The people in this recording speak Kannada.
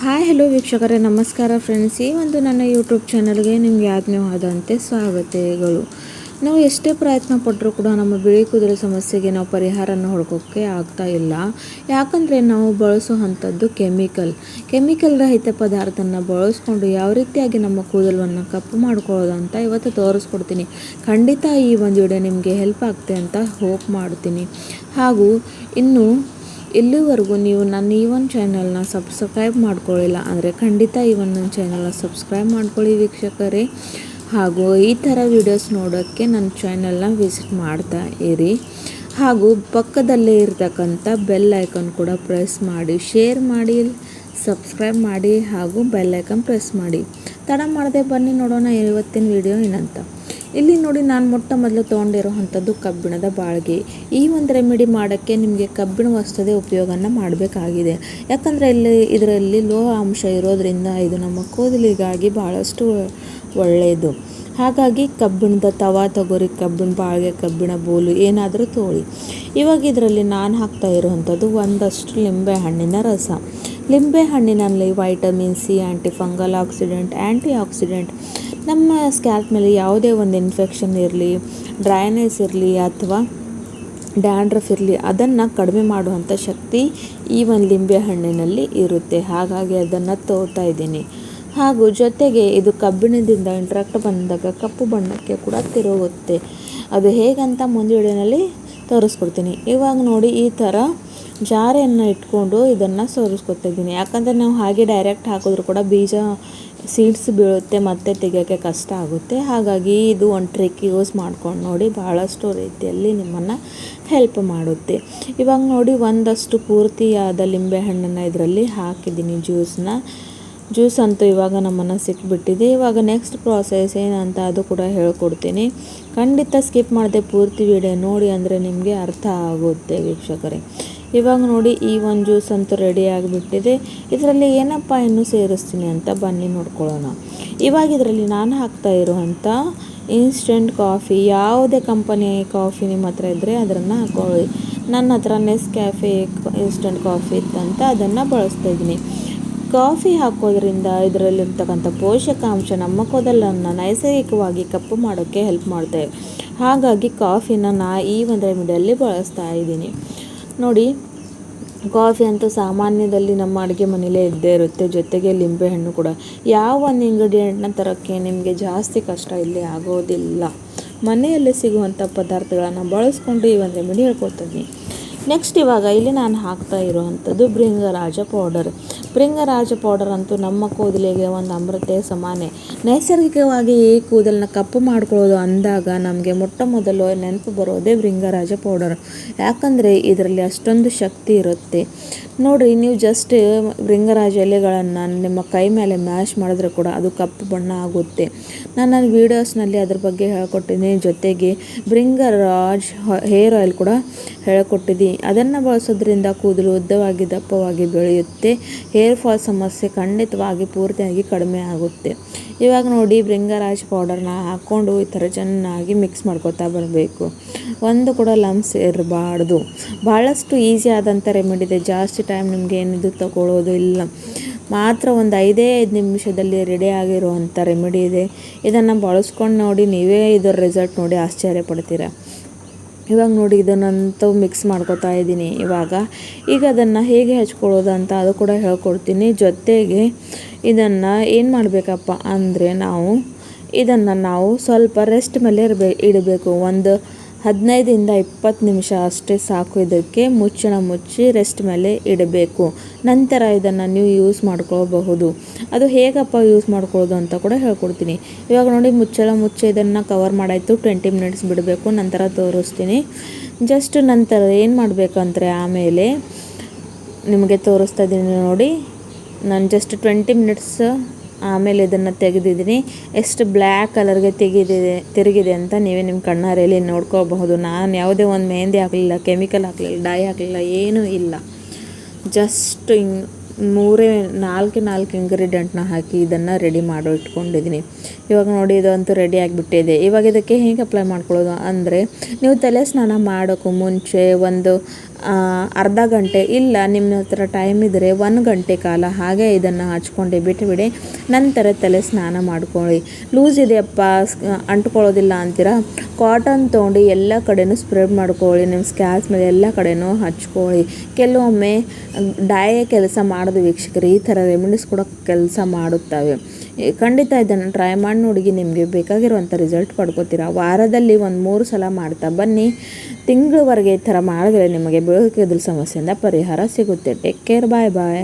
ಹಾಯ್ ಹಲೋ ವೀಕ್ಷಕರೇ, ನಮಸ್ಕಾರ ಫ್ರೆಂಡ್ಸ್. ಈ ಒಂದು ನನ್ನ ಯೂಟ್ಯೂಬ್ ಚಾನಲ್ಗೆ ನಿಮಗೆ ಆತ್ಮೀಯವಾದಂತೆ ಸ್ವಾಗತಗಳು. ನಾವು ಎಷ್ಟೇ ಪ್ರಯತ್ನ ಪಟ್ಟರೂ ಕೂಡ ನಮ್ಮ ಬಿಳಿ ಕೂದಲು ಸಮಸ್ಯೆಗೆ ನಾವು ಪರಿಹಾರನ ಹುಡುಕೋಕ್ಕೆ ಆಗ್ತಾ ಇಲ್ಲ. ಯಾಕಂದರೆ ನಾವು ಬಳಸುವಂಥದ್ದು ಕೆಮಿಕಲ್ ರಹಿತ ಪದಾರ್ಥನ ಬಳಸ್ಕೊಂಡು ಯಾವ ರೀತಿಯಾಗಿ ನಮ್ಮ ಕೂದಲನ್ನು ಕಪ್ಪು ಮಾಡ್ಕೊಳ್ಳೋದು ಅಂತ ಇವತ್ತು ತೋರಿಸ್ಕೊಡ್ತೀನಿ. ಖಂಡಿತ ಈ ಒಂದು ವಿಡಿಯೋ ನಿಮಗೆ ಹೆಲ್ಪ್ ಆಗ್ತೆ ಅಂತ ಹೋಪ್ ಮಾಡ್ತೀನಿ. ಹಾಗೂ ಇಲ್ಲಿವರೆಗೂ ನೀವು ನನ್ನ ಈ ಒಂದು ಚಾನಲ್ನ ಸಬ್ಸ್ಕ್ರೈಬ್ ಮಾಡ್ಕೊಳ್ಳಿಲ್ಲ ಅಂದರೆ ಖಂಡಿತ ಈ ಒಂದು ಚಾನಲ್ನ ಸಬ್ಸ್ಕ್ರೈಬ್ ಮಾಡ್ಕೊಳ್ಳಿ ವೀಕ್ಷಕರೇ. ಹಾಗೂ ಈ ಥರ ವೀಡಿಯೋಸ್ ನೋಡೋಕ್ಕೆ ನನ್ನ ಚಾನಲ್ನ ವಿಸಿಟ್ ಮಾಡ್ತಾ ಇರಿ. ಹಾಗೂ ಪಕ್ಕದಲ್ಲೇ ಇರ್ತಕ್ಕಂಥ ಬೆಲ್ ಐಕಾನ್ ಕೂಡ ಪ್ರೆಸ್ ಮಾಡಿ, ಶೇರ್ ಮಾಡಿ, ಸಬ್ಸ್ಕ್ರೈಬ್ ಮಾಡಿ ಹಾಗೂ ಬೆಲ್ ಐಕಾನ್ ಪ್ರೆಸ್ ಮಾಡಿ. ತಡ ಮಾಡದೆ ಬನ್ನಿ ನೋಡೋಣ ಇವತ್ತಿನ ವಿಡಿಯೋ ಏನಂತ. ಇಲ್ಲಿ ನೋಡಿ, ನಾನು ಮೊಟ್ಟ ಮೊದಲು ತೊಗೊಂಡಿರೋವಂಥದ್ದು ಕಬ್ಬಿಣದ ಬಾಳ್ಗೆ. ಈ ಒಂದು ರೆಮಿಡಿ ಮಾಡೋಕ್ಕೆ ನಿಮಗೆ ಕಬ್ಬಿಣ ವಸ್ತುದೇ ಉಪಯೋಗನ ಮಾಡಬೇಕಾಗಿದೆ. ಯಾಕಂದರೆ ಇದರಲ್ಲಿ ಲೋಹ ಅಂಶ ಇರೋದರಿಂದ ಇದು ನಮ್ಮ ಕೂದಲಿಗಾಗಿ ಭಾಳಷ್ಟು ಒಳ್ಳೆಯದು. ಹಾಗಾಗಿ ಕಬ್ಬಿಣದ ತವಾ ತಗೋರಿ, ಕಬ್ಬಿಣ ಬಾಳ್ಗೆ, ಕಬ್ಬಿಣ ಬೋಲು ಏನಾದರೂ ತೋಳಿ. ಇವಾಗ ಇದರಲ್ಲಿ ನಾನು ಹಾಕ್ತಾ ಇರುವಂಥದ್ದು ಒಂದಷ್ಟು ಲಿಂಬೆ ಹಣ್ಣಿನ ರಸ. ಲಿಂಬೆ ಹಣ್ಣಿನಲ್ಲಿ ವೈಟಮಿನ್ ಸಿ, ಆ್ಯಂಟಿ ಫಂಗಲ್ ಆ್ಯಂಟಿ ಆಕ್ಸಿಡೆಂಟ್ ನಮ್ಮ ಸ್ಕ್ಯಾಲ್ಪ್ ಮೇಲೆ ಯಾವುದೇ ಒಂದು ಇನ್ಫೆಕ್ಷನ್ ಇರಲಿ, ಡ್ರೈನೆಸ್ ಇರಲಿ ಅಥವಾ ಡ್ಯಾಂಡ್ರಫ್ ಇರಲಿ, ಅದನ್ನು ಕಡಿಮೆ ಮಾಡುವಂಥ ಶಕ್ತಿ ಈ ಒಂದು ಲಿಂಬೆ ಹಣ್ಣಿನಲ್ಲಿ ಇರುತ್ತೆ. ಹಾಗಾಗಿ ಅದನ್ನು ತೋರ್ತಾ ಇದ್ದೀನಿ. ಹಾಗೂ ಜೊತೆಗೆ ಇದು ಕಬ್ಬಿಣದಿಂದ ಇಂಟ್ರಾಕ್ಟ್ ಬಂದಾಗ ಕಪ್ಪು ಬಣ್ಣಕ್ಕೆ ಕೂಡ ತಿರುಗುತ್ತೆ. ಅದು ಹೇಗಂತ ಮುಂದೆ ವಿಡಿಯೋನಲ್ಲಿ ತೋರಿಸ್ಕೊಡ್ತೀನಿ. ಇವಾಗ ನೋಡಿ, ಈ ಥರ ಜಾರೆಯನ್ನು ಇಟ್ಕೊಂಡು ಇದನ್ನು ಸೋರಿಸ್ಕೊತಾ ಇದ್ದೀನಿ. ಯಾಕಂದರೆ ನಾವು ಹಾಗೆ ಡೈರೆಕ್ಟ್ ಹಾಕಿದ್ರು ಕೂಡ ಬೀಜ ಸೀಡ್ಸ್ ಬೀಳುತ್ತೆ, ಮತ್ತೆ ತೆಗೆಯೋಕ್ಕೆ ಕಷ್ಟ ಆಗುತ್ತೆ. ಹಾಗಾಗಿ ಇದು ಒಂದು ಟ್ರಿಕ್ ಯೂಸ್ ಮಾಡ್ಕೊಂಡು ನೋಡಿ, ಭಾಳಷ್ಟು ರೀತಿಯಲ್ಲಿ ನಿಮ್ಮನ್ನು ಹೆಲ್ಪ್ ಮಾಡುತ್ತೆ. ಇವಾಗ ನೋಡಿ, ಒಂದಷ್ಟು ಪೂರ್ತಿಯಾದ ಲಿಂಬೆ ಹಣ್ಣನ್ನು ಇದರಲ್ಲಿ ಹಾಕಿದ್ದೀನಿ. ಜ್ಯೂಸ್ ಅಂತೂ ಇವಾಗ ನಮ್ಮನ್ನು ಸಿಕ್ಬಿಟ್ಟಿದೆ. ಇವಾಗ ನೆಕ್ಸ್ಟ್ ಪ್ರಾಸೆಸ್ ಏನಂತ ಅದು ಕೂಡ ಹೇಳ್ಕೊಡ್ತೀನಿ. ಖಂಡಿತ ಸ್ಕಿಪ್ ಮಾಡದೆ ಪೂರ್ತಿ ವಿಡಿಯೋ ನೋಡಿ, ಅಂದರೆ ನಿಮಗೆ ಅರ್ಥ ಆಗುತ್ತೆ ವೀಕ್ಷಕರೇ. ಇವಾಗ ನೋಡಿ, ಈ ಒಂದು ಜ್ಯೂಸ್ ಅಂತೂ ರೆಡಿ ಆಗಿಬಿಟ್ಟಿದೆ. ಇದರಲ್ಲಿ ಏನಪ್ಪ ಇನ್ನೂ ಸೇರಿಸ್ತೀನಿ ಅಂತ ಬನ್ನಿ ನೋಡ್ಕೊಳ್ಳೋಣ. ಇವಾಗ ಇದರಲ್ಲಿ ನಾನು ಹಾಕ್ತಾ ಇರುವಂಥ ಇನ್ಸ್ಟೆಂಟ್ ಕಾಫಿ, ಯಾವುದೇ ಕಂಪನಿ ಕಾಫಿ ನಿಮ್ಮ ಹತ್ರ ಇದ್ದರೆ ಅದನ್ನು ಹಾಕೊಳ್ಳಿ. ನನ್ನ ಹತ್ರ ನೆಸ್ಕ್ಯಾಫೆ ಇನ್ಸ್ಟೆಂಟ್ ಕಾಫಿ ಇತ್ತಂತ ಅದನ್ನು ಬಳಸ್ತಾ ಇದ್ದೀನಿ. ಕಾಫಿ ಹಾಕೋದ್ರಿಂದ ಇದರಲ್ಲಿರ್ತಕ್ಕಂಥ ಪೋಷಕಾಂಶ ನಮ್ಮ ಕೂದಲನ್ನು ನೈಸರ್ಗಿಕವಾಗಿ ಕಪ್ಪು ಮಾಡೋಕ್ಕೆ ಹೆಲ್ಪ್ ಮಾಡ್ತೇವೆ. ಹಾಗಾಗಿ ಕಾಫಿನ ಈ ಒಂದು ರೆಮಿಡಿಯಲ್ಲಿ ಬಳಸ್ತಾ ಇದ್ದೀನಿ. ನೋಡಿ, ಕಾಫಿ ಅಂತೂ ಸಾಮಾನ್ಯದಲ್ಲಿ ನಮ್ಮ ಅಡುಗೆ ಮನೆಯಲ್ಲೇ ಇದ್ದೇ ಇರುತ್ತೆ. ಜೊತೆಗೆ ಲಿಂಬೆಹಣ್ಣು ಕೂಡ. ಯಾವ ಒಂದು ಇಂಗ್ರೀಡಿಯೆಂಟ್ನ ತರೋಕ್ಕೆ ನಿಮಗೆ ಜಾಸ್ತಿ ಕಷ್ಟ ಇಲ್ಲಿ ಆಗೋದಿಲ್ಲ. ಮನೆಯಲ್ಲೇ ಸಿಗುವಂಥ ಪದಾರ್ಥಗಳನ್ನು ಬಳಸ್ಕೊಂಡು ಈ ಒಂದು ರೆಮಿಡಿ ಹೇಳ್ಕೊಡ್ತೀನಿ. ನೆಕ್ಸ್ಟ್ ಇವಾಗ ಇಲ್ಲಿ ನಾನು ಹಾಕ್ತಾ ಇರುವಂಥದ್ದು ಭೃಂಗರಾಜ ಪೌಡರ್ ಅಂತೂ ನಮ್ಮ ಕೂದಲಿಗೆ ಒಂದು ಅಮೃತೆ ಸಮಾನೆ. ನೈಸರ್ಗಿಕವಾಗಿ ಈ ಕೂದಲನ್ನ ಕಪ್ಪು ಮಾಡ್ಕೊಳ್ಳೋದು ಅಂದಾಗ ನಮಗೆ ಮೊಟ್ಟ ಮೊದಲು ನೆನಪು ಬರೋದೇ ಭೃಂಗರಾಜ ಪೌಡರ್. ಯಾಕಂದರೆ ಇದರಲ್ಲಿ ಅಷ್ಟೊಂದು ಶಕ್ತಿ ಇರುತ್ತೆ. ನೋಡಿರಿ, ನೀವು ಜಸ್ಟ್ ಭೃಂಗರಾಜ ಎಲೆಗಳನ್ನು ನಿಮ್ಮ ಕೈ ಮೇಲೆ ಮ್ಯಾಶ್ ಮಾಡಿದ್ರೆ ಕೂಡ ಅದು ಕಪ್ಪು ಬಣ್ಣ ಆಗುತ್ತೆ. ನಾನು ನನ್ನ ವೀಡಿಯೋಸ್ನಲ್ಲಿ ಅದ್ರ ಬಗ್ಗೆ ಹೇಳ್ಕೊಟ್ಟಿದ್ದೀನಿ. ಜೊತೆಗೆ ಭೃಂಗರಾಜ್ ಹೇರ್ ಆಯಿಲ್ ಕೂಡ ಹೇಳ್ಕೊಟ್ಟಿದ್ದೀನಿ. ಅದನ್ನು ಬಳಸೋದ್ರಿಂದ ಕೂದಲು ಉದ್ದವಾಗಿ ದಪ್ಪವಾಗಿ ಬೆಳೆಯುತ್ತೆ. ಹೇರ್ ಫಾಲ್ ಸಮಸ್ಯೆ ಖಂಡಿತವಾಗಿ ಪೂರ್ತಿಯಾಗಿ ಕಡಿಮೆ ಆಗುತ್ತೆ. ಇವಾಗ ನೋಡಿ, ಭೃಂಗರಾಜ್ ಪೌಡರ್ನ ಹಾಕ್ಕೊಂಡು ಈ ಥರ ಚೆನ್ನಾಗಿ ಮಿಕ್ಸ್ ಮಾಡ್ಕೊತಾ ಬರಬೇಕು. ಒಂದು ಕೂಡ ಲಮ್ಸ್ ಇರಬಾರ್ದು. ಭಾಳಷ್ಟು ಈಸಿ ಆದಂಥ ರೆಮಿಡಿ ಇದೆ. ಜಾಸ್ತಿ ಟೈಮ್ ನಿಮಗೆ ಏನಿದು ತಗೊಳ್ಳೋದು ಇಲ್ಲ. ಮಾತ್ರ ಒಂದು 5 ನಿಮಿಷದಲ್ಲಿ ರೆಡಿ ಆಗಿರುವಂಥ ರೆಮಿಡಿ ಇದೆ. ಇದನ್ನು ಬಳಸ್ಕೊಂಡು ನೋಡಿ, ನೀವೇ ಇದರ ರಿಸಲ್ಟ್ ನೋಡಿ ಆಶ್ಚರ್ಯ ಪಡ್ತೀರ. ಇವಾಗ ನೋಡಿ, ಇದನ್ನಂತೂ ಮಿಕ್ಸ್ ಮಾಡ್ಕೊತಾ ಇದ್ದೀನಿ. ಈಗ ಅದನ್ನು ಹೇಗೆ ಹಚ್ಕೊಳ್ಳೋದು ಅಂತ ಅದು ಕೂಡ ಹೇಳ್ಕೊಡ್ತೀನಿ. ಜೊತೆಗೆ ಇದನ್ನು ಏನು ಮಾಡಬೇಕಪ್ಪ ಅಂದರೆ ನಾವು ಸ್ವಲ್ಪ ರೆಸ್ಟ್ ಮೇಲೆ ಇಡಬೇಕು. ಒಂದು 15-20 ನಿಮಿಷ ಅಷ್ಟೇ ಸಾಕು. ಇದಕ್ಕೆ ಮುಚ್ಚಳ ಮುಚ್ಚಿ ರೆಸ್ಟ್ ಮೇಲೆ ಇಡಬೇಕು. ನಂತರ ಇದನ್ನು ನೀವು ಯೂಸ್ ಮಾಡ್ಕೊಳ್ಬಹುದು. ಅದು ಹೇಗಪ್ಪ ಯೂಸ್ ಮಾಡ್ಕೊಳ್ಳೋದು ಅಂತ ಕೂಡ ಹೇಳ್ಕೊಡ್ತೀನಿ. ಇವಾಗ ನೋಡಿ, ಮುಚ್ಚಳ ಮುಚ್ಚಿ ಇದನ್ನು ಕವರ್ ಮಾಡಾಯಿತು. 20 ಮಿನಿಟ್ಸ್ ಬಿಡಬೇಕು. ನಂತರ ತೋರಿಸ್ತೀನಿ. ಜಸ್ಟ್ ನಂತರ ಏನು ಮಾಡಬೇಕಂದ್ರೆ, ಆಮೇಲೆ ನಿಮಗೆ ತೋರಿಸ್ತಾ ಇದ್ದೀನಿ ನೋಡಿ. ನಾನು ಜಸ್ಟ್ 20 ಮಿನಿಟ್ಸ್ ಆಮೇಲೆ ಇದನ್ನು ತೆಗೆದಿದ್ದೀನಿ. ಎಷ್ಟು ಬ್ಲ್ಯಾಕ್ ಕಲರ್ಗೆ ತಿರುಗಿದೆ ಅಂತ ನೀವೇ ನಿಮ್ಮ ಕಣ್ಣಾರೆಯಲ್ಲಿ ನೋಡ್ಕೋಬಹುದು. ನಾನು ಯಾವುದೇ ಒಂದು ಮೆಹಂದಿ ಹಾಕಲಿಲ್ಲ, ಕೆಮಿಕಲ್ ಹಾಕಲಿಲ್ಲ, ಡೈ ಹಾಕಲಿಲ್ಲ, ಏನೂ ಇಲ್ಲ. ಜಸ್ಟ್ 4 ಇಂಗ್ರೀಡಿಯೆಂಟ್ನ ಹಾಕಿ ಇದನ್ನು ರೆಡಿ ಮಾಡಿ ಇಟ್ಕೊಂಡಿದ್ದೀನಿ. ಇವಾಗ ನೋಡಿ, ಇದಂತೂ ರೆಡಿ ಆಗಿಬಿಟ್ಟಿದೆ. ಇವಾಗ ಇದಕ್ಕೆ ಹೇಗೆ ಅಪ್ಲೈ ಮಾಡ್ಕೊಳ್ಳೋದು ಅಂದರೆ, ನೀವು ತಲೆ ಸ್ನಾನ ಮಾಡೋಕ್ಕೂ ಮುಂಚೆ ಒಂದು ಅರ್ಧ ಗಂಟೆ ಇಲ್ಲ ನಿಮ್ಮ ಹತ್ರ ಟೈಮ್ ಇದ್ದರೆ 1 ಗಂಟೆ ಕಾಲ ಹಾಗೆ ಇದನ್ನು ಹಚ್ಕೊಂಡು ಬಿಟ್ಟುಬಿಡಿ. ನಂತರ ತಲೆ ಸ್ನಾನ ಮಾಡ್ಕೊಳ್ಳಿ. ಲೂಸ್ ಇದೆಯಪ್ಪ ಅಂಟ್ಕೊಳ್ಳೋದಿಲ್ಲ ಅಂತೀರಾ, ಕಾಟನ್ ತೊಗೊಂಡು ಎಲ್ಲ ಕಡೆನೂ ಸ್ಪ್ರೆಡ್ ಮಾಡ್ಕೊಳ್ಳಿ. ನಿಮ್ಮ ಸ್ಕ್ಯಾಲ್ಸ್ ಮೇಲೆ ಎಲ್ಲ ಕಡೆನೂ ಹಚ್ಕೊಳ್ಳಿ. ಕೆಲವೊಮ್ಮೆ ಡಾಯೇ ಕೆಲಸ ಮಾಡೋದು ವೀಕ್ಷಕರು, ಈ ಥರ ರೆಮಿಡೀಸ್ ಕೂಡ ಕೆಲಸ ಮಾಡುತ್ತವೆ. ಖಂಡಿತ ಇದನ್ನು ಟ್ರೈ ಮಾಡಿ ನೋಡಿ, ನಿಮಗೆ ಬೇಕಾಗಿರುವಂಥ ರಿಸಲ್ಟ್ ಪಡ್ಕೋತೀರಾ. ವಾರದಲ್ಲಿ 1-3 ಸಲ ಮಾಡ್ತಾ ಬನ್ನಿ. ತಿಂಗಳವರೆಗೆ ಈ ಥರ ಮಾಡಿದ್ರೆ ನಿಮಗೆ ಬೆಳಕಿದ್ರ ಸಮಸ್ಯೆಯಿಂದ ಪರಿಹಾರ ಸಿಗುತ್ತೆ. ಟೇಕ್ ಕೇರ್, ಬಾಯ್ ಬಾಯ್.